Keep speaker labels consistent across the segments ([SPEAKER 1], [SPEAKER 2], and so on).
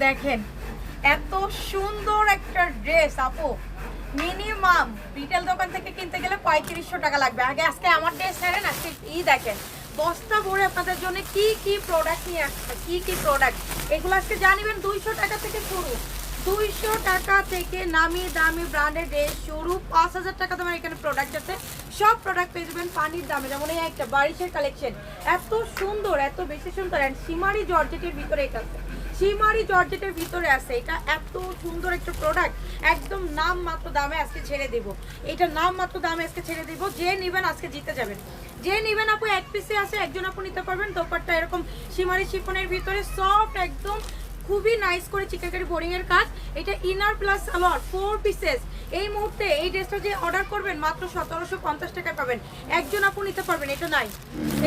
[SPEAKER 1] দেখেন এত সুন্দর একটা ড্রেস আপু, মিনিমাম রিটেল দোকান থেকে কিনতে গেলে 3500 টাকা লাগবে। আগে আজকে আমার ড্রেস ছাড়েন, আজকে দেখেন বস্তা ভরে আপনাদের জন্য কি কি প্রোডাক্ট নিয়ে আসছে, কি কি প্রোডাক্ট এগুলো আজকে জানিবেন। 200 টাকা থেকে শুরু, 200 টাকা থেকে নামি দামি ব্র্যান্ডের ড্রেস শুরু, 5000 টাকা তোমার এখানে প্রোডাক্ট আছে। সব প্রোডাক্ট পেয়ে যাবেন পানির দামে। যেমন এই একটা বারিশের কালেকশন, এত সুন্দর, এত বেশি সুন্দর। অ্যান্ড সিমারি জর্জেটের ভিতরে এটা আছে, সিমারি জর্জেটের ভিতরে আছে। এটা এত সুন্দর একটা প্রোডাক্ট, একদম নাম মাত্র দামে আজকে ছেড়ে দেব। এটা নাম মাত্র দামে আজকে ছেড়ে দেব। যে নেবেন আজকে জিতে যাবেন, যে নেবেন আপু। এক পিসে আছে, একজন আপু নিতে পারবেন। দোপাট্টা এরকম সিমারি শিফনের ভিতরে সফট, একদম খুবই নাইস করে চিকেনকারি বোরিং এর কাজ। এটা ইনার প্লাস সালোয়ার 4 পিসেস। এই মুহূর্তে এই ড্রেসটা যে অর্ডার করবেন মাত্র 1750 টাকায় পাবেন। একজন আপু নিতে পারবেন। এটা নাই,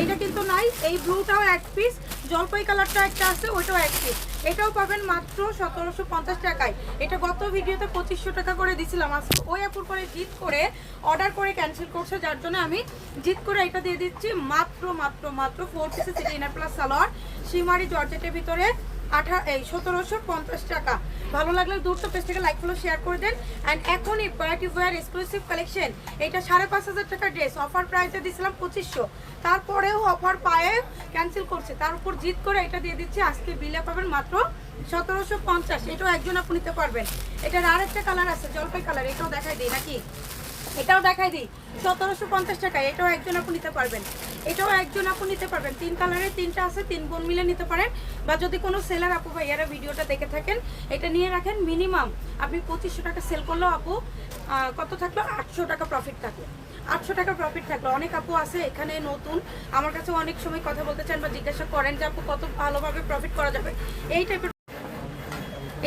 [SPEAKER 1] এটা কিন্তু নাই। এই ব্লুটাও এক পিস, জলপাই কালারটা একটা আছে, ওইটাও এক পিস। এটাও পাবেন মাত্র 1750 টাকায়। এটা গত ভিডিওতে 2500 টাকা করে দিছিলাম। আজকে ওই আপুর পরে জিত করে অর্ডার করে ক্যান্সেল করছে, যার জন্য আমি জিত করে এটা দিয়ে দিচ্ছি মাত্র মাত্র মাত্র 4 পিসেস। এটা ইনার প্লাস সালোয়ার সিমারি জর্জেটের ভিতরে 1750 টাকা। ভালো লাগলে দূর তো পেজ থেকে লাইক ফলো শেয়ার করে দেন। অ্যান্ড এখনই পার্টি ওয়্যার এক্সক্লুসিভ কালেকশন, এটা 5500 টাকা ড্রেস অফার প্রাইসে দিয়েছিলাম 2500, তারপরেও অফার পায়ে ক্যান্সেল করছে, তার উপর জিত করে এটা দিয়ে দিচ্ছি। আজকে বিলে পাবেন মাত্র 1750। এটাও একজন আপনি নিতে পারবেন। এটার আর একটা কালার আছে জলপাই কালার, এটাও দেখাই দিই নাকি, এটাও দেখাই দিই 1750 টাকা। এটাও একজন আপু নিতে পারবেন, এটাও একজন আপু নিতে পারবেন। 3 কালারের 3টা আছে, 3 বোন মিলে নিতে পারেন। বা যদি কোনো সেলার আপু ভাইয়ারা ভিডিওটা দেখে থাকেন, এটা নিয়ে রাখেন। মিনিমাম আপনি 2500 টাকা সেল করলেও আপু কত থাকলো, 800 টাকা প্রফিট থাকলো। 800 টাকা প্রফিট থাকলো। অনেক আপু আছে এখানে নতুন, আমার কাছে অনেক সময় কথা বলতে চান বা জিজ্ঞাসা করেন যে আপু কত ভালোভাবে প্রফিট করা যাবে। এই টাইপের,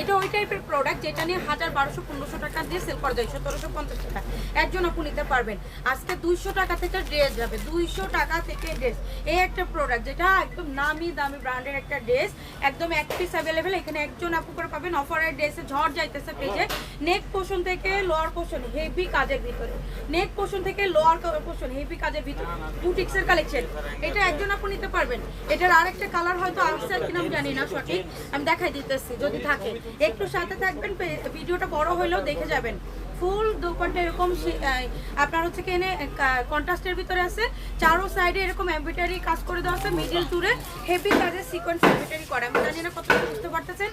[SPEAKER 1] এটা ওই টাইপের প্রোডাক্ট যেটা নিয়ে 1000, 1200, 1500 টাকা দিয়ে সেল করা যায় 1750 টাকা। একজন আপু নিতে পারবেন। আজকে 200 টাকা থেকে ড্রেস যাবে, 200 টাকা থেকে ড্রেস। এই একটা প্রোডাক্ট যেটা একদম নামি দামি ব্র্যান্ডের একটা ড্রেস, একদম এক পিস অ্যাভেলেবেল। এখানে একজন আপু করে পাবেন। অফারের ড্রেসে ঝড় যাইতেছে পেজে। নেক পোর্শন থেকে লোয়ার পোর্শন হেভি কাজের ভিতরে, নেক পোর্শন থেকে লোয়ার পোর্শন হেভি কাজের ভিতরে বুটিক্সের কালেকশন। এটা একজন আপু নিতে পারবেন। এটার আরেকটা কালার হয়তো আসছে কিনা আমি জানি না সঠিক, আমি দেখাই দিতেছি যদি থাকে। একটু সাথে থাকবেন, ভিডিওটা বড় হইলেও দেখে যাবেন। ফুল দোপাট্টা এরকম আপনার হচ্ছে কি এনে কন্ট্রাস্টের ভিতরে আছে। চারো সাইডে এরকম এমব্রয়ডারি কাজ করে দেওয়া আছে, মিডল জুড়ে হেভি কাজের সিকোয়েন্স এমব্রয়ডারি করা। আমি জানি না কতটা বুঝতে পারতেছেন।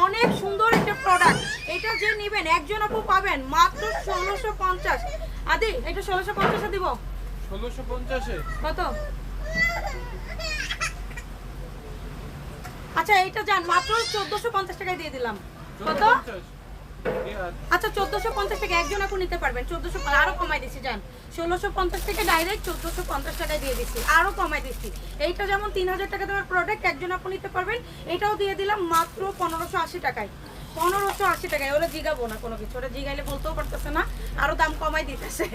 [SPEAKER 1] অনেক সুন্দর একটা প্রোডাক্ট। এটা যে নেবেন একজন আপু পাবেন মাত্র 1650। আদি এটা 1650 দিব।
[SPEAKER 2] 1650
[SPEAKER 1] কত? আচ্ছা এইটা যান মাত্র 1450 টাকায় দিয়ে দিলাম। কত? আচ্ছা 1450 টাকা একজন আপু নিতে পারবেন। 1400 আরো কমাই দিছি যান, 1650 থেকে ডাইরেক্ট 1450 টাকায় দিয়ে দিচ্ছি, আরো কমাই দিচ্ছি। এইটা যেমন 3000 টাকা দেওয়ার প্রোডাক্ট, একজন আপু নিতে পারবেন। এটাও দিয়ে দিলাম মাত্র 1580 টাকায়। 1580 টাকায়। ওরা জিগাবো না কোনো কিছু, ওরা জিগাইলে বলতেও পারতেছে না, আরো দাম কমাই দিতেছে,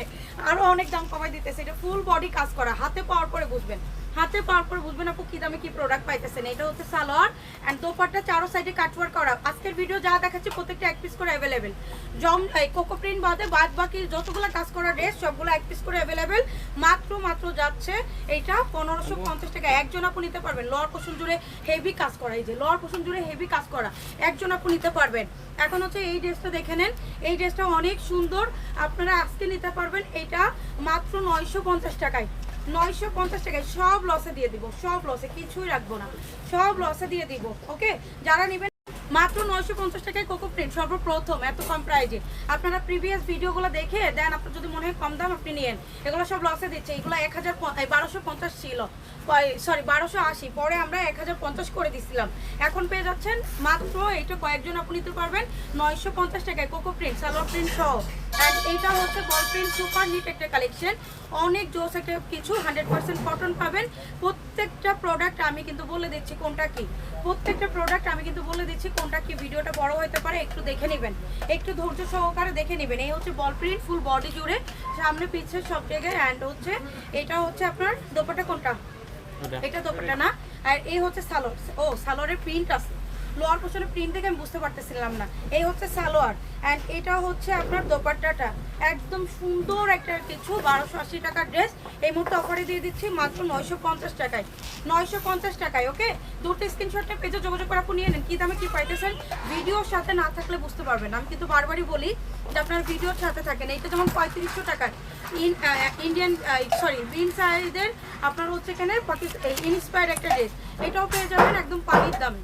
[SPEAKER 1] আরো অনেক দাম কমাই দিতেছে। এটা ফুল বডি কাজ করা, হাতে পাওয়ার পরে বুঝবেন, হাতে পাওয়ার পরে বুঝবেন আপু কি দামে কি প্রোডাক্ট পাইতেছেন। এটা হচ্ছে সালোয়ার অ্যান্ড দোপাট্টা চারো সাইডে কাটওয়ার্ক করা। আজকের ভিডিও যা দেখাচ্ছি প্রত্যেকটা এক পিস করে অ্যাভেলেবেল। কোকো প্রিন্ট বাদে বাদ বাকি যতগুলো কাজ করা ড্রেস সবগুলো এক পিস করে অ্যাভেলেবেল। মাত্র মাত্র যাচ্ছে এইটা 1550 টাকা। একজন আপু নিতে পারবেন। লোয়ার পোর্শন জুড়ে হেভি কাজ করা, এই যে লোয়ার পোর্শন জুড়ে হেভি কাজ করা, একজন আপু নিতে পারবেন। এখন হচ্ছে এই ড্রেসটা দেখে নেন, এই ড্রেসটা অনেক সুন্দর, আপনারা আজকে নিতে পারবেন। এটা মাত্র 950 টাকায়, 950 টাকায়। সব লসে দিয়ে দিব, সব লসে, কিছুই রাখবো না, সব লসে দিয়ে দিব। ওকে, যারা নেবেন মাত্র 950 টাকায় কোকো প্রিন্ট সর্বপ্রথম এত কম প্রাইজে। আপনারা প্রিভিয়াস ভিডিওগুলো দেখে দেন, আপনার যদি মনে হয় কম দাম আপনি নিয়েন। এগুলো সব লসে দিচ্ছে। এগুলো 1250 ছিল, সরি 1280, পরে আমরা 1050 করে দিছিলাম। এখন পেয়ে যাচ্ছেন মাত্র এইটা কয়েকজন আপনি নিতে পারবেন 950 টাকায় কোকো প্রিন্ট সালোয়ার প্রিন্ট সহ। অ্যান্ড এইটা হচ্ছে বল প্রিন্ট সুপার হিট একটা কালেকশন, অনেক জোস একটা কিছু। 100% কটন পাবেন। প্রত্যেকটা প্রোডাক্ট আমি কিন্তু বলে দিচ্ছি কোনটা কি, প্রত্যেকটা প্রোডাক্ট আমি কিন্তু বলে দিচ্ছি কোনটা কি। ভিডিওটা বড় হতে পারে, একটু দেখে নেবেন, একটু ধৈর্য সহকারে দেখে নেবেন। এই হচ্ছে বল প্রিন্ট ফুল বডি জুড়ে, সামনে পিছে সব জায়গায়। অ্যান্ড হচ্ছে এটা হচ্ছে আপনার দোপাট্টা, কোনটা এটা দোপাট্টা না, আর এই হচ্ছে সালোয়ার। ও সালোয়ারের প্রিন্ট আছে, লোয়ার পোর্শনে প্রিন্ট দেখে আমি বুঝতে পারতেছিলাম না। এই হচ্ছে সালোয়ার অ্যান্ড এটা হচ্ছে আপনার দোপাট্টাটা, একদম সুন্দর একটা কিছু 1280 টাকার ড্রেস এই মুহূর্তে অফারে দিয়ে দিচ্ছি মাত্র 950 টাকায়। 950 টাকায়। ওকে, দুটো স্ক্রিনশটটা পেজে যোগাযোগ করে আপনি নিয়ে নেন। কি দামে কি পাইতেছেন ভিডিওর সাথে না থাকলে বুঝতে পারবেন। আমি কিন্তু বারবারই বলি যে আপনার ভিডিওর সাথে থাকেন। এইটা যেমন 3500 টাকার ইন্ডিয়ান বিন সাইজের আপনার হচ্ছে এখানে ইন্সপায়ার্ড একটা ড্রেস, এটাও পেয়ে যাবেন একদম পানির দামে।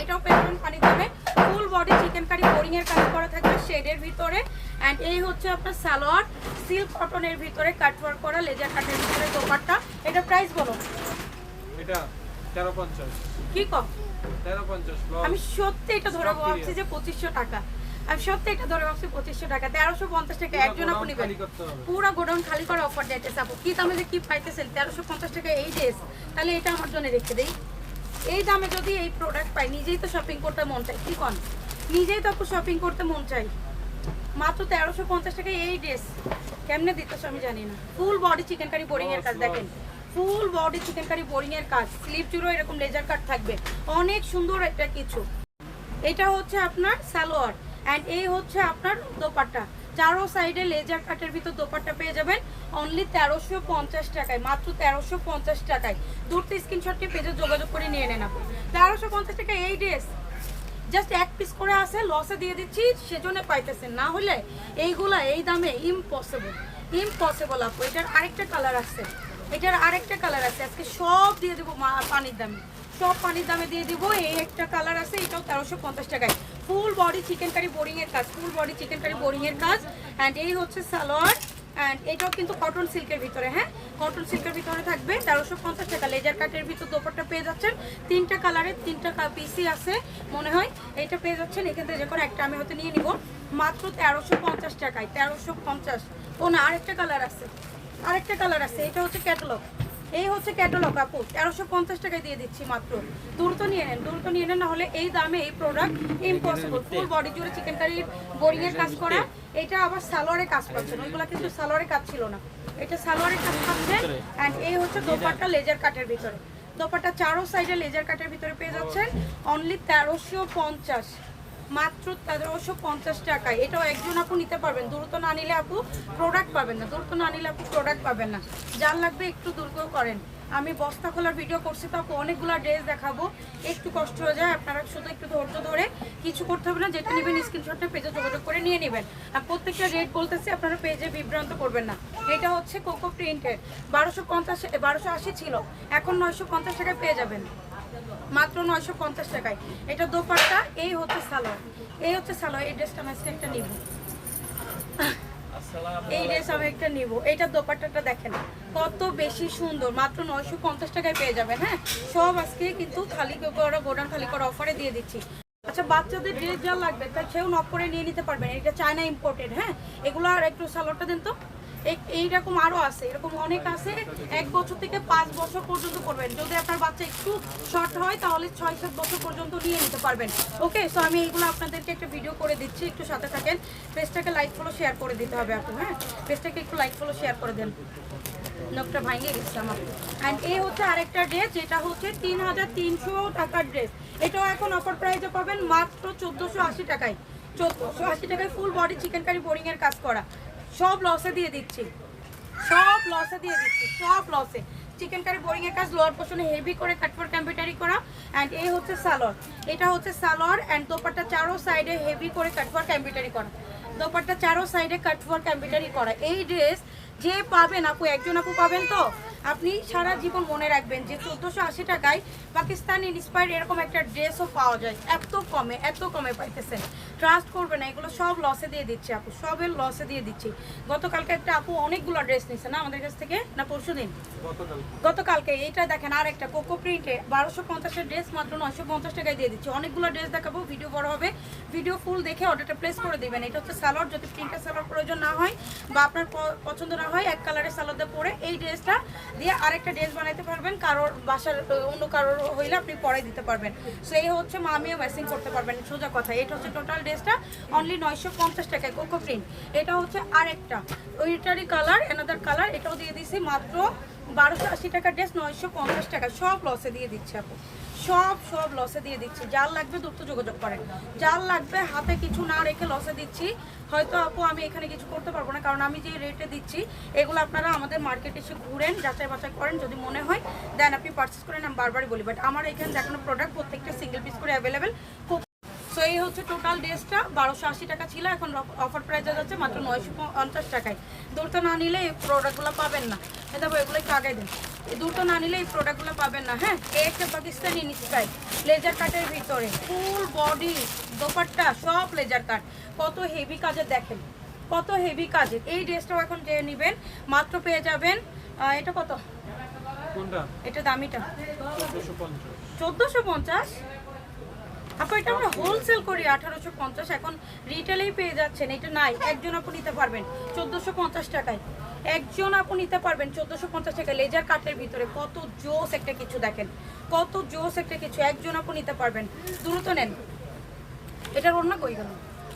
[SPEAKER 1] এটাও পেয়ে যাবেন পানির দামে। Full body chikankari boring এর কাজ করা থাকবে শেডের ভিতরে অ্যান্ড এই হচ্ছে আপনার সালোয়ার সিল্ক কটনের ভিতরে কাটওয়ার্ক করা লেজার কাটের ভিতরে দোপাট্টা। এটা প্রাইস বলো।
[SPEAKER 2] এটা 1350।
[SPEAKER 1] কি কম?
[SPEAKER 2] 1350।
[SPEAKER 1] আমি সত্যি এটা ধরে ভাবছি যে 2500 টাকা। আমি সত্যি এটা ধরে ভাবছি 2500 টাকা। 1350 টাকা একজন আপনি নেবেন। পুরো গোডাউন খালি করে অফার দিতেছে আপু। কি দামে যে কি পাইতেছেন 1350 টাকা এই ড্রেস, তাহলে এটা আমার জন্য রেখে দেই। এই দামে যদি এই প্রোডাক্ট পাই, নিজেই তো শপিং করতে মন চাই। কি কন? নিজেই তো আপু শপিং করতে মন চাই। মাত্র 1350 টাকায় এই ড্রেস কেমনে দিতেছো আমি জানি না। Full body chikankari boring এর কাজ দেখেন, full body chikankari boring এর কাজ, স্লিভ জুড়ে এরকম লেজার কাট থাকবে, অনেক সুন্দর একটা কিছু। এটা হচ্ছে আপনার সালোয়ার অ্যান্ড এই হচ্ছে আপনার দোপাট্টা। চারো সাইডে লেজার কাটের ভিতর দোপাট্টা পেয়ে যাবেন অনলি 1350 টাকায়, মাত্র 1350 টাকায়। দুটো স্ক্রিনশটটি পেজে যোগাযোগ করে নিয়ে নেন আপনি। 1350 টাকায় এই ড্রেস জাস্ট এক পিস করে আছে, লসে দিয়ে দিচ্ছি সেজন্য পাইতেছেন, না হলে এইগুলা এই দামে ইম্পসিবল, ইম্পসিবল আপু। এটার আরেকটা কালার আছে, এটার আরেকটা কালার আছে, আজকে সব দিয়ে দেবো পানির দামে, সব পানির দামে দিয়ে দিব। এই একটা কালার আছে, এটাও 1350 টাকায়। Full body chikankari boring এর কাজ, full body chikankari boring এর কাজ অ্যান্ড এই হচ্ছে সালোয়ার অ্যান্ড এটাও কিন্তু কটন সিল্কের ভিতরে, হ্যাঁ কটন সিল্কের ভিতরে থাকবে 1350 টাকা। লেজার কাটের ভিতর দোপাট্টা পেয়ে যাচ্ছেন, তিনটা কালারের তিনটা পিসি আছে মনে হয়। এটা পেয়ে যাচ্ছেন এখান থেকে যে কোনো একটা আমি হয়তো নিয়ে নিব মাত্র 1350 টাকায়। 1350। ও না, আরেকটা কালার আছে, আরেকটা কালার আছে, এটা হচ্ছে ক্যাটালগ। এই হচ্ছে ক্যাটালগ আপু, 1350 টাকায় দিয়ে দিচ্ছি মাত্র। দ্রুত নিয়ে নেন, দ্রুত নিয়ে নেন, নাহলে এই দামে এই প্রোডাক্ট ইম্পসিবল। ফুল বডি জুড়ে চিকেন কারির বোরিং এর কাজ করা, এটা আবার সালোয়ারে কাজ পাচ্ছেন, ওইগুলা কিন্তু সালোয়ারে কাজ ছিল না, এটা সালোয়ারে কাজ পাচ্ছেন অ্যান্ড এই হচ্ছে দোপাট্টা লেজার কাটের ভিতরে। দোপাট্টা চারো সাইডে লেজার কাটের ভিতরে পেয়ে যাচ্ছেন অনলি 1350, মাত্র 1350 টাকায়। এটাও একজন আপু নিতে পারবেন, দ্রুত না নিলে আপু প্রোডাক্ট পাবেন না, দ্রুত না নিলে আপু প্রোডাক্ট পাবেন না। যার লাগবে একটু দ্রুত করেন। আমি বস্তা খোলার ভিডিও করছি তো আপু, অনেকগুলো ড্রেস দেখাবো, একটু কষ্ট হয়ে যায়। আপনারা শুধু একটু ধৈর্য ধরে, কিছু করতে হবে না, যেটা নেবেন স্ক্রিনশটটা পেজে যোগাযোগ করে নিয়ে নেবেন। আর প্রত্যেকটা রেট বলতেছি, আপনারা পেজে বিভ্রান্ত করবেন না। এটা হচ্ছে কোকো প্রিন্টের, 1280 ছিল, এখন 950 টাকায় পেয়ে যাবেন, মাত্র 950 টাকায়। এটা দোপাট্টা, এই হচ্ছে সালোয়ার, এই হচ্ছে সালোয়ার। এই ড্রেসটা আমি একটা নিব, এই ড্রেস আমি একটা নিব। এইটা দোপাট্টাটা দেখেন কত বেশি সুন্দর, মাত্র 950 টাকায় পেয়ে যাবেন। হ্যাঁ, সব আজকে কিন্তু খালি করে গোডাউন খালি করে অফারে দিয়ে দিচ্ছি। আচ্ছা, বাচ্চাদের ড্রেস যা লাগবে তাই সেও নক করে নিয়ে নিতে পারবেন। এটা চায়না ইম্পোর্টেড। হ্যাঁ, এগুলো আর একটু সালোয়ারটা দেন তো। এইরকম আরও আছে, এরকম অনেক আছে, 1 বছর থেকে 5 বছর পর্যন্ত করবেন। যদি আপনার বাচ্চা একটু শর্ট হয় তাহলে 6-7 বছর পর্যন্ত নিয়ে নিতে পারবেন। ওকে, সো আমি এইগুলো আপনাদেরকে একটা ভিডিও করে দিচ্ছি, একটু সাথে থাকেন। পেজটাকে লাইক ফলো শেয়ার করে দিতে হবে আপু। হ্যাঁ, পেজটাকে একটু লাইক ফলো শেয়ার করে দেন, নকটা ভাঙিয়ে গেছিলাম আপু। অ্যান্ড এই হচ্ছে আরেকটা ড্রেস, যেটা হচ্ছে 3300 টাকার ড্রেস। এটাও এখন অফার প্রাইসে পাবেন মাত্র 1480 টাকায়। 1480 টাকায় full body chikankari boring এর কাজ করা, সব লসে দিয়ে দিচ্ছি, সব লসে দিয়ে দিচ্ছি, সব লসে। চিকেন কারি বোরিং এর কাজ, লোয়ার পোর্শনে হেভি করে কাটওয়ার্ক এমব্রয়ডারি করা অ্যান্ড এই হচ্ছে সালোয়ার। এটা হচ্ছে সালোয়ার অ্যান্ড দোপাট্টা চারো সাইডে হেভি করে কাটওয়ার্ক এমব্রয়ডারি করা, দোপাট্টা চারো সাইডে কাটওয়ার্ক এমব্রয়ডারি করা। এই ড্রেস যে পাবেন আপু, একজন আপু পাবেন তো আপনি সারা জীবন মনে রাখবেন যে 1480 টাকায় পাকিস্তানি ইন্সপায়ার্ড এরকম একটা ড্রেসও পাওয়া যায়। এত কমে, এত কমে পাইতেছেন, ট্রাস্ট করবে না। এগুলো সব লসে দিয়ে দিচ্ছি আপু, সবের লসে দিয়ে দিচ্ছি। গতকালকে একটা আপু অনেকগুলো ড্রেস নিচ্ছে না আমাদের কাছ থেকে, না পরশু দিন, গতকালকে। এইটা দেখেন আর একটা কোকো প্রিন্টে 1250-এর ড্রেস মাত্র 950 টাকায় দিয়ে দিচ্ছি। অনেকগুলো ড্রেস দেখাবো, ভিডিও বড় হবে, ভিডিও ফুল দেখে অর্ডারটা প্লেস করে দিবেন। এটা হচ্ছে সালোয়ার, যদি প্রিন্টের সালোয়ার প্রয়োজন না হয় বা আপনার পছন্দ না হয়, এক কালারের সালোয়ার দিয়ে পরে এই ড্রেসটা দিয়ে আরেকটা ড্রেস বানাইতে পারবেন। কারোর বাসার অন্য কারোর হইলে আপনি পরে দিতে পারবেন। সো এই হচ্ছে মামিও ম্যাচিং করতে পারবেন, সোজা কথা। এটা হচ্ছে টোটাল ড্রেসটা অনলি 950 টাকায়, কোকো প্রিন্ট। এটা হচ্ছে আরেকটা ওইটারই কালার, অ্যানাদার কালার, এটাও দিয়ে দিছি মাত্র 1280 টাকার ড্রেস 950 টাকা, সব লসে দিয়ে দিচ্ছে আপু, সব লসে দিয়ে দিচ্ছি। যার লাগবে দ্রুত যোগাযোগ করেন, যার লাগবে হাতে কিছু না রেখে লসে দিচ্ছি। হয়তো আপু আমি এখানে কিছু করতে পারবো না, কারণ আমি যে রেটে দিচ্ছি এগুলো আপনারা আমাদের মার্কেটে এসে ঘুরেন, যাচাই বাছাই করেন, যদি মনে হয় দেন আপনি পারচেস করেন। আমি বারবারই বলি, বাট আমার এখানে দেখানো প্রোডাক্ট প্রত্যেকটা সিঙ্গেল পিস করে অ্যাভেলেবেল। খুব সো এই হচ্ছে টোটাল ড্রেসটা। 1280 টাকা ছিল, এখন অফার প্রাইসে যাচ্ছে মাত্র 950 টাকায়। দূরটা না নিলে এই প্রোডাক্টগুলো পাবেন না। দেখো এগুলো একটু আগে দেন, দূরটা না নিলে এই প্রোডাক্টগুলো পাবেন না। হ্যাঁ, এই একটা পাকিস্তানি স্টাইল লেজার কাটের ভিতরে ফুল বডি দোপাট্টা সব লেজার কাট, কত হেভি কাজের দেখেন, কত হেভি কাজের। এই ড্রেসটাও এখন যে নেবেন মাত্র পেয়ে যাবেন এটা কত,
[SPEAKER 2] কোনটা?
[SPEAKER 1] এটা দামিটা
[SPEAKER 2] 1450।
[SPEAKER 1] 1450। আপু এটা আমরা হোলসেল করি 1850, এখন রিটেলেই পেয়ে যাচ্ছেন। এটা নাই, একজন আপু নিতে পারবেন 1450 টাকায়। একজন আপু নিতে পারবেন 1450 টাকায় লেজার কাটের ভিতরে। কত জোস একটা কিছু দেখেন, কত জোস একটা কিছু। একজন আপু নিতে পারবেন, দ্রুত নেন। এটার অন্য কই গেল,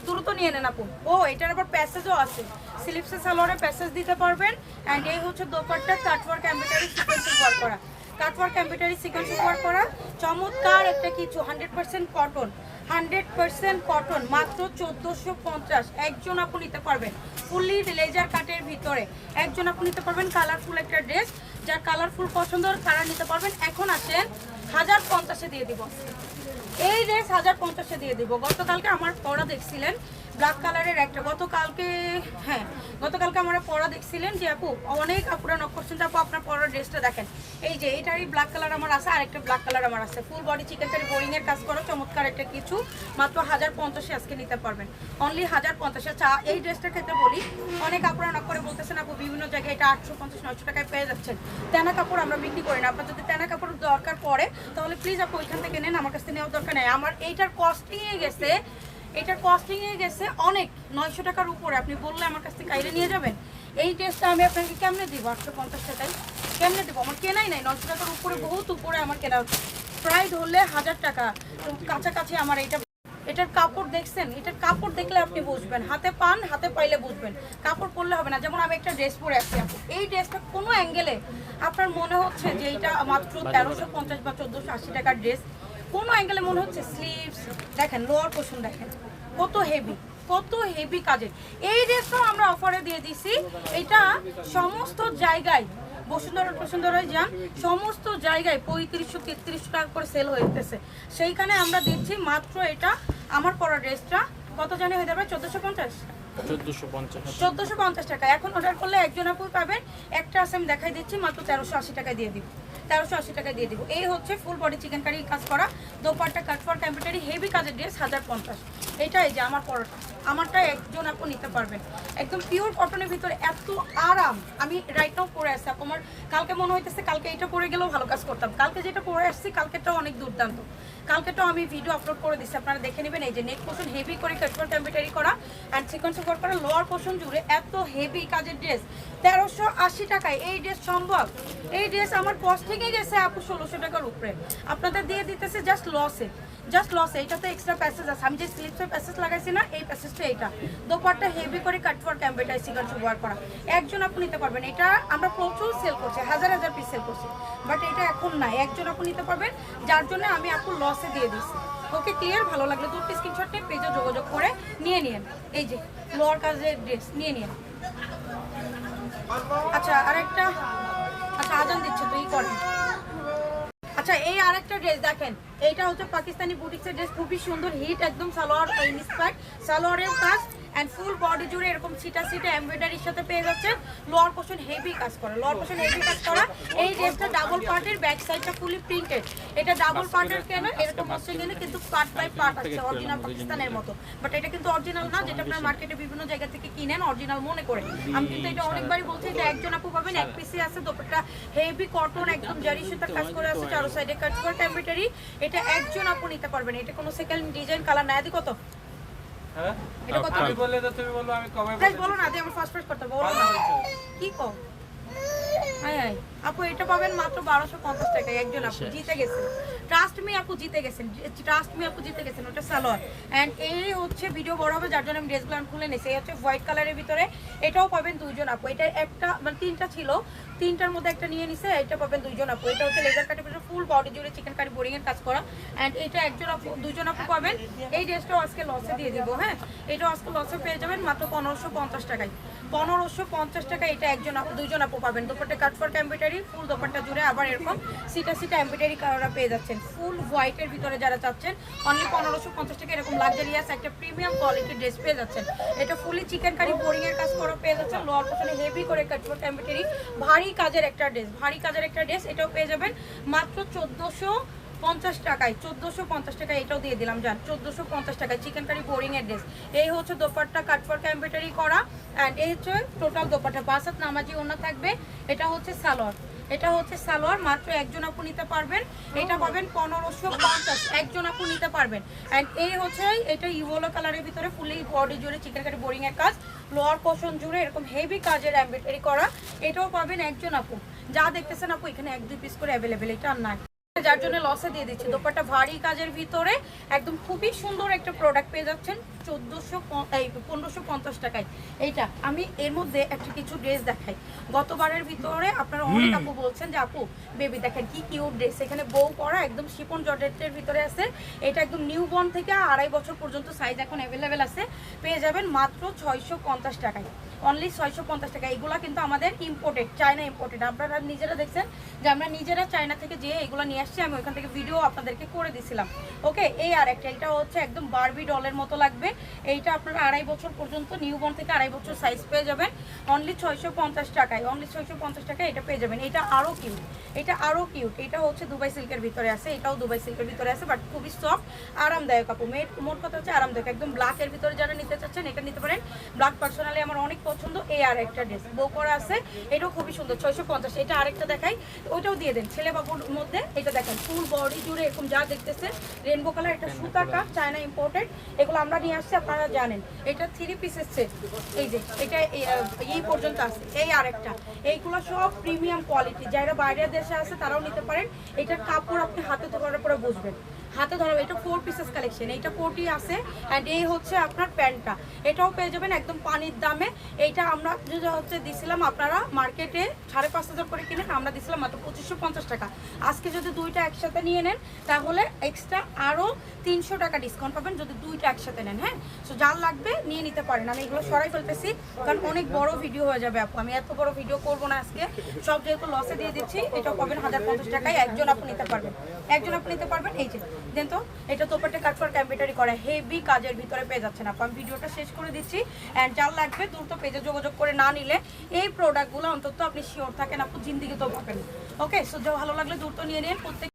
[SPEAKER 1] দ্রুত নিয়ে নেন আপু। ও এটার আবার প্যাসেজও আছে, স্লিপসে সালোয়ারে প্যাসেজ দিতে পারবেন। অ্যান্ড এই হচ্ছে dupatta, cutwork embroidery sequence work করা, কাটওয়ার্ক এমব্রয়ডারি সিকোয়েন্স ওয়ার্ক করা চমৎকার একটা কিছু। 100% কটন, 100% কটন, মাত্র 1450। একজন আপু নিতে পারবেন ফুললি লেজার কাটের ভিতরে। একজন আপু নিতে পারবেন কালারফুল একটা ড্রেস, যার কালারফুল পছন্দ কালার নিতে পারবেন। এখন আসেন 1050-এ দিয়ে দিব এই ড্রেস, 1050-এ দিয়ে দিব। গতকালকে আমার পরা দেখছিলেন ব্ল্যাক কালারের একটা, গতকালকে আমরা পরা দেখছিলেন যে আপু, অনেক আপুরা নক করছেন যে আপু আপনার পরার ড্রেসটা দেখেন। এই যে এটারই ব্ল্যাক কালার আমার আছে, আর একটা ব্ল্যাক কালার আমার আছে। Full body chikankari boring এর কাজ করা চমৎকার একটা কিছু, মাত্র 1050-এ আজকে নিতে পারবেন, অনলি 1050-এ। আচ্ছা এই ড্রেসটার ক্ষেত্রে বলি, অনেক আপুরা নক করে বলতেছেন আপু বিভিন্ন জায়গায় এটা 850-900 টাকায় পেয়ে যাচ্ছেন। তেনা কাপড় আমরা বিক্রি করি না। আপনার যদি তেনা কাপড় দরকার পড়ে তাহলে প্লিজ আপু ওইখান থেকে নেন, আমার কাছ থেকে নেওয়ার দরকার নেই। আমার এইটার কস্টিংয়ে গেছে, এটার কস্টিংয়ে গেছে অনেক 900 টাকার উপরে। আপনি বললে আমার কাছ থেকে কাইরে নিয়ে যাবেন। এই ড্রেসটা আমি আপনাকে কেমনে দিব 850 টাকায়, কেমনে দেবো? আমার কেনাই নাই, 900 টাকার উপরে, বহুত উপরে আমার কেনা হচ্ছে। প্রায় ধরলে 1000 টাকা কাছাকাছি আমার এইটা। এটার কাপড় দেখছেন, এটার কাপড় দেখলে আপনি বুঝবেন, হাতে পান, হাতে পাইলে বুঝবেন, কাপড় পরলে হবে না। যেমন আমি একটা ড্রেস পরে আসছি আপু, এই ড্রেসটা কোনো অ্যাঙ্গেলে আপনার মনে হচ্ছে যে এটা মাত্র 1350 বা 1480 টাকার ড্রেস, কোনো অ্যাঙ্গেলে মনে হচ্ছে। স্লিভস দেখেন, লোয়ার পোর্শন দেখেন, কত হেভি, কত হেভি কাজের। এই ড্রেসটাও আমরা অফারে দিয়ে দিছি। এটা সমস্ত জায়গায় বসুন্ধরা যান, সমস্ত জায়গায় 3500-3300 টাকা করে সেল হইতেছে, সেইখানে আমরা দিচ্ছি মাত্র এটা। আমার পরা ড্রেসটা কত জানি হয়ে যাবে 1450 টাকা। এখন অর্ডার করলে একজন আপু পাবেন। একটা আছে আমি দেখাই দিচ্ছি, মাত্র 1380 টাকায় দিয়ে দিব, 1380 টাকায় দিয়ে দিব। এই হচ্ছে ফুল বডি চিকেন কারি কাজ করা দোপাট্টা, কাটওয়ার্ক এমব্রয়ডারি হেভি কাজের ড্রেস 1050। এটা এই যে আমার পরাটা, আমারটা একজন আপু নিতে পারবেন। একদম পিওর কটনের ভিতরে এত আরাম। আমি রাইট নাও পরে আসছি আপু, আমার কালকে মনে হইতেছে কালকে এটা পরে গেলেও ভালো কাজ করতাম। কালকে যেটা পরে আসছি কালকেটাও অনেক দুর্দান্ত, কালকেটাও আমি ভিডিও আপলোড করে দিচ্ছি, আপনারা দেখে নেবেন। এই যে নেক পোর্শন হেভি করে কাটওয়ার্ক এমব্রয়ডারি করা অ্যান্ড সিকোয়েন্স ওয়ার্ক করা, লোয়ার পোর্শন জুড়ে এত হেভি কাজের ড্রেস 1380 টাকায়। এই ড্রেস সম্ভব? এই ড্রেস আমার কস্টিংয়ে গেছে আপু 1600 টাকার উপরে, আপনাদের দিয়ে দিতেছে জাস্ট লসে, জাস্ট লসে। এটাতে এক্সট্রা প্যাসেজ আছে, আমি যে স্লিপসের প্যাসেজ লাগাইছি না, এই প্যাসেজটা এইটা। দোপাট্টা হেভি করে কাটওয়ার্ক এমব্রয়ডারি সিকোয়েন্স ওয়ার্ক করা, একজন আপু নিতে পারবেন। এটা আমরা প্রচুর সেল করছি, হাজার হাজার পিস সেল করছি, বাট এটা এখন নাই, একজন আপু নিতে পারবেন, যার জন্য আমি আপু লসে দিয়ে দিচ্ছি। Okay clear? ভালো লাগলে দুটো স্ক্রিনশট নিয়ে পেজে যোগাযোগ করে নিয়ে নিন। এই যে লোয়ার কাজের ড্রেস নিয়ে নিন। আচ্ছা আরেকটা, আচ্ছা আজান দিচ্ছে তো এই করেন। আচ্ছা এই আরেকটা ড্রেস দেখেন, এইটা হচ্ছে পাকিস্তানি বুটিক্সের ড্রেস, খুবই সুন্দর হিট একদম। সালোয়ার ইনস্পায়ার্ড, সালোয়ারের কাজ অ্যান্ড ফুল বডি জুড়ে এরকম সিটা এমব্রয়ডারির সাথে পেয়ে যাচ্ছেন। লোয়ার পোর্শন হেভি কাজ করা, লোয়ার পোর্শন হেভি কাজ করা। এই ড্রেসটা ডাবল পার্টের, ব্যাক সাইডটা ফুলি প্রিন্টেড। এটা ডাবল পার্টের কেন এরকম হচ্ছে গেলে কিন্তু পার্ট বাই পার্ট আছে, অরিজিনাল পাকিস্তানের মতো, বাট এটা কিন্তু অরিজিনাল না, যেটা আপনার মার্কেটে বিভিন্ন জায়গা থেকে কিনেন অরিজিনাল মনে করে। আমি কিন্তু এটা অনেকবারই বলছি যে একজন আপু পাবেন, এক পিসে আছে। দোপাট্টা হেভি কটন একদম জারি সুতার কাজ করে আছে, চারো সাইডে কাটওয়ার্ক এমব্রয়ডারি। এটা একজন আপু নিতে পারবেন, এটা কোনো সেকেন্ড ডিজাইন কালার না। দি কত?
[SPEAKER 2] হ্যাঁ
[SPEAKER 1] এটা কত?
[SPEAKER 2] আমি বললে তো তুমি বলবো, আমি কমে
[SPEAKER 1] প্রাইস বলো না, দি আমার ফার্স্ট প্রাইস করতে বলো না। কি কো হ্যাঁ আপু এটা পাবেন মাত্র 1250 টাকায়। একজন আপু জিতে গেছেন, ট্রাস্ট মি আপু জিতে গেছেন, ট্রাস্ট মি আপু জিতে গেছেন। ওটা সালোয়ার এন্ড এই হচ্ছে ভিডিও বড় হবে যার জন্য আমি ড্রেসগুলো খুলে নিয়েছি। এই হচ্ছে হোয়াইট কালারের ভিতরে, এটাও পাবেন দুইজন আপু। এটা একটা মানে তিনটা ছিল, তিনটার মধ্যে একটা নিয়ে নিছে, এটা পাবেন দুইজন আপু। এটা হচ্ছে লেজার কাটের ভিতরে ফুল বডি জুড়ে চিকেন কারি বোরিং এর কাজ করা এন্ড এটা একজন আপু দুইজন আপু পাবেন। এই ড্রেসটাও আজকে লসে দিয়ে দিব, হ্যাঁ এটাও আজকে লসে পেয়ে যাবেন মাত্র 1550 টাকায়। 1550 টাকা এটা একজন আপু দুইজন আপু পাবেন। দুপাট্টা কাট ফর এমব্রয়ডারি ফুল দুপাট্টা জুড়ে আবার এরকম সিটা সিটা এমব্রয়ডারি কালারটা পেয়ে যাচ্ছেন। ফুল হোয়াইটের ভিতরে যারা চাচ্ছেন অনলি 1550 টাকা এরকম লাক্সারিয়াস একটা প্রিমিয়াম কোয়ালিটির ড্রেস পেয়ে যাচ্ছেন। এটা ফুলি চিকেন কারি বোরিং এর কাজ করা পেয়ে যাচ্ছেন। লোয়ার পোর্শনে হেভি করে কাট ফর এমব্রয়ডারি ভারী কাজের একটা ড্রেস, ভারী কাজের একটা ড্রেস। এটাও পেয়ে যাবেন মাত্র 1450 টাকায়। 1450 টাকায় এটাও দিয়ে দিলাম জান, 1450 টাকায় চিকেন কারি বোরিং এর ড্রেস। এই হচ্ছে দোপাট্টা কাট ফর এমব্রয়ডারি করা এন্ড এই হচ্ছে টোটাল দোপাট্টা বাসাত নামাজি ওনা থাকবে। এটা হচ্ছে সালোয়ার, এটা হচ্ছে সালোয়ার মাত্র একজন আপু নিতে পারবেন। এটা পাবেন 1550, একজন আপু নিতে পারবেন। এন্ড এই হচ্ছে এটা ইয়েলো কালারের ভিতরে ফুলি বডি জুড়ে চিকেন কারি বোরিং এর কাজ, লোয়ার পোর্শন জুড়ে এরকম হেভি কাজের এমব্রয়ডারি করা। এটাও পাবেন একজন আপু। যা দেখতেছেন আপু এখানে 1-2 পিস করে অ্যাভেলেবেল, এটা আর নাই যার জন্য লসে দিয়ে দিচ্ছি। দোপাট্টা ভারী কাজের ভিতরে একদম খুবই সুন্দর একটা প্রোডাক্ট পেয়ে যাচ্ছেন 1550 টাকায়। এইটা আমি এর মধ্যে একটা কিছু ড্রেস দেখাই। গতবারের ভিতরে আপনারা অনেক আপু বলছেন যে আপু বেবি দেখেন কি কিউট ড্রেস, এখানে বউ পরা একদম শিপন জর্জেটের ভিতরে আছে। এটা একদম নিউ বর্ন থেকে 2.5 বছর পর্যন্ত সাইজ এখন অ্যাভেলেবেল আছে। পেয়ে যাবেন মাত্র 650 টাকায়, অনলি 650 টাকা। এগুলা কিন্তু আমাদের ইম্পোর্টেড, চায়না ইম্পোর্টেড। আপনারা নিজেরা দেখছেন যে আমরা নিজেরা চায়না থেকে যে এগুলো নিয়ে আসছি, আমি ওইখান থেকে ভিডিও আপনাদেরকে করে দিছিলাম। ওকে এই আর একটা, এটা হচ্ছে একদম বারবি ডলের মতো লাগবে। এইটা আপনারা 2.5 বছর পর্যন্ত নিউবর্ন থেকে 2.5 বছর সাইজ পেয়ে যাবেন অনলি 650 টাকায়। অনলি 650 টাকায় এটা পেয়ে যাবেন। এটা আরও কিউট, এটা আরও কিউট। এটা হচ্ছে দুবাই সিল্কের ভিতরে আছে, এটাও দুবাই সিল্কের ভিতরে আছে বাট খুবই সফট আরামদায়ক আপু। মোট কথা হচ্ছে আরামদায়ক। একদম ব্ল্যাকের ভিতরে যারা নিতে চাচ্ছেন এটা নিতে পারেন। ব্ল্যাক পার্সোনালি আমার অনেক পছন্দ। এই আর একটা ড্রেস বউ করা আছে, এটাও খুবই সুন্দর 650। এটা আরেকটা দেখাই, ওইটাও দিয়ে দেন ছেলে বাবুর মধ্যে। এটা দেখেন ফুল বডি জুড়ে এরকম যা দেখতেছেন রেনবো কালার, এটা সুতা কাট চায়না ইম্পোর্টেড। এগুলো আমরা নিয়ে আসছি, আপনারা জানেন। এটা 3 পিসের সেট, এই যে এটা এই পর্যন্ত আছে। এই আরেকটা, এইগুলো সব প্রিমিয়াম কোয়ালিটি। যারা বাইরের দেশে আছে তারাও নিতে পারেন। এটার কাপড় আপনি হাতে ধরার পরে বুঝবেন, হাতে ধরাবে। এটা 4 পিসেস কালেকশন, এইটা কোটি আছে অ্যান্ড এই হচ্ছে আপনার প্যান্টটা। এটাও পেয়ে যাবেন একদম পানির দামে। এইটা আমরা হচ্ছে দিছিলাম আপনারা মার্কেটে 5,500 করে কিনে, আমরা দিছিলাম মাত্র 2550 টাকা। আজকে যদি দুইটা একসাথে নিয়ে নেন তাহলে এক্সট্রা আরও 300 টাকা ডিসকাউন্ট পাবেন যদি দুইটা একসাথে নেন। হ্যাঁ সো যার লাগবে নিয়ে নিতে পারেন। আমি এগুলো সরাই ফেলতেছি কারণ অনেক বড় ভিডিও হয়ে যাবে আপু, আমি এত বড় ভিডিও করবো না আজকে। সব যেহেতু লসে দিয়ে দিচ্ছি, এটাও পাবেন 1050 টাকায়। একজন আপু নিতে পারবেন, একজন আপু নিতে পারবেন। এই যে দেন তো, এটা দোপাট্টা কাট ফর এমব্রয়ডারি করা হেভি কাজের ভিতরে পেয়ে যাচ্ছেন আপু। আমি ভিডিওটা শেষ করে দিচ্ছি অ্যান্ড যার লাগবে দ্রুত পেজে যোগাযোগ করে না নিলে এই প্রোডাক্টগুলো অন্তত আপনি শিওর থাকেন আপু জিন্দিগি তো পাবেন। ওকে সো ভালো লাগলে দ্রুত নিয়ে নিন। প্রত্যেক